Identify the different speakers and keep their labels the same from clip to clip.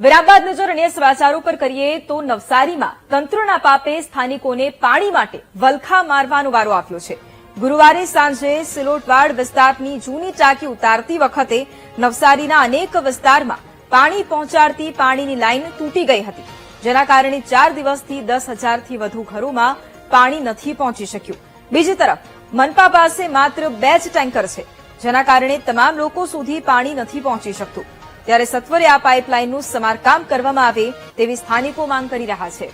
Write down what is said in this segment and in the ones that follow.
Speaker 1: વિરામ બાદ નજર અન્ય સમાચારો પર કરીએ તો નવસારીમાં તંત્રના પાપે સ્થાનિકોને પાણી માટે વલખા મારવાનો વારો આપ્યો છે। ગુરુવારે સાંજે સિલોટવાડ વિસ્તારની જૂની ટાંકી ઉતારતી વખતે નવસારીના અનેક વિસ્તારમાં પાણી પહોંચાડતી પાણીની લાઇન તૂટી ગઈ હતી, જેના કારણે 4 દિવસથી 10,000થી વધુ ઘરોમાં પાણી નથી પહોંચી શક્યું। બીજી તરફ મનપા પાસે માત્ર 2 જ ટેન્કર છે, જેના કારણે તમામ લોકો સુધી પાણી નથી પહોંચી શકતું। ત્યારે સત્વરે આ પાઇપલાઇનનું સમારકામ કરવામાં આવે તેવી સ્થાનિકો માંગ કરી રહ્યા છે।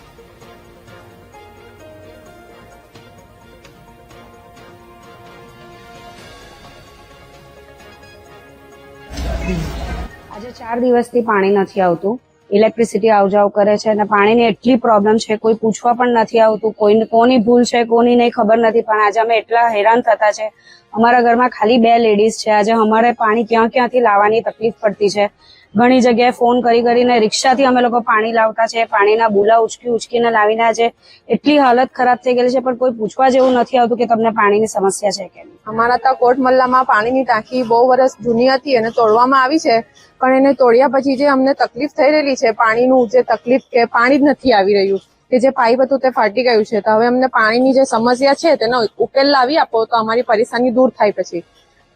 Speaker 2: આજે 4 દિવસથી પાણી નથી આવતું। ઇલેક્ટ્રિસિટી આવજાવ કરે છે અને પાણીની એટલી પ્રોબ્લેમ છે, કોઈ પૂછવા પણ નથી આવતું, કોની ભૂલ છે કોની નહીં ખબર નથી, પણ આજે અમે એટલા હેરાન થતા છે। અમારા ઘરમાં ખાલી 2 લેડીઝ છે, આજે અમારે પાણી ક્યાંથી લાવવાની તકલીફ પડતી છે। ઘણી જગ્યાએ ફોન કરીને રિક્ષાથી અમે લોકો પાણી લાવતા છે, પાણીના બુલા ઉચકીને લાવીને આજે એટલી હાલત ખરાબ થઈ ગયેલી છે, પણ કોઈ પૂછવા જેવું નથી આવતું કે તમને પાણીની સમસ્યા છે કે નહીં।
Speaker 3: અમારા ત્યાં કોટ મલ્લામાં પાણીની ટાંકી બહુ વર્ષ જૂની હતી અને તોડવામાં આવી છે, પણ એને તોડ્યા પછી જે અમને તકલીફ થઈ રહેલી છે, પાણીનું જે તકલીફ કે પાણી જ નથી આવી રહ્યું, કે જે પાઇપ હતું તે ફાટી ગયું છે, તો હવે અમને પાણીની જે સમસ્યા છે તેનો ઉકેલ લાવી આપો તો અમારી પરેશાની દૂર થાય। પછી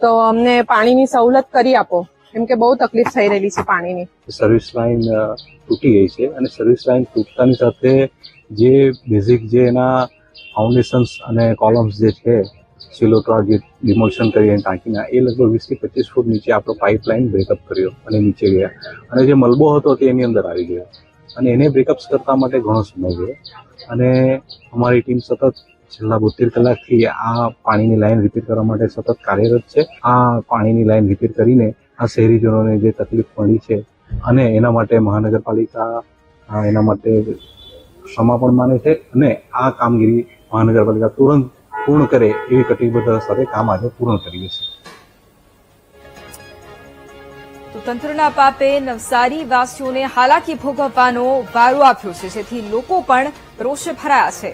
Speaker 3: તો અમને પાણીની સવલત કરી આપો, કેમ કે બહુ તકલીફ થઈ રહેલી છે પાણીની।
Speaker 4: સર્વિસ લાઇન તૂટી ગઈ છે અને સર્વિસ લાઇન તૂટતાની સાથે જે બેઝિક જે એના ફાઉન્ડેશન્સ અને કોલમ્સ જે છે સિલોટવાડ જે ડિમોલિશન કરી ટાંકીના, એ લગભગ 20 થી 25 ફૂટ નીચે આપણો પાઇપલાઇન બ્રેકઅપ કર્યો અને નીચે ગયા અને જે મલબો હતો તે એની અંદર આવી ગયો અને એને બ્રેકઅપ કરતા માટે ઘણો સમય ગયો અને અમારી ટીમ સતત છેલ્લા 72 કલાકથી આ પાણીની લાઇન રિપેર કરવા માટે સતત કાર્યરત છે। આ પાણીની લાઇન રિપેર કરીને આ શહેરીજનોને જે તકલીફ પડી છે અને એના માટે મહાનગરપાલિકા એના માટે ક્ષમા પણ માને છે અને આ કામગીરી મહાનગરપાલિકા તુરંત પૂર્ણ કરે એવી કટિબદ્ધતા સાથે કામ આજે પૂર્ણ કરીએ છીએ।
Speaker 1: તો તંત્રના પાપે નવસારી વાસીઓને હાલાકી ભોગવવાનો વારો આપ્યો છે, જેથી લોકો પણ રોષે ભરાયા છે।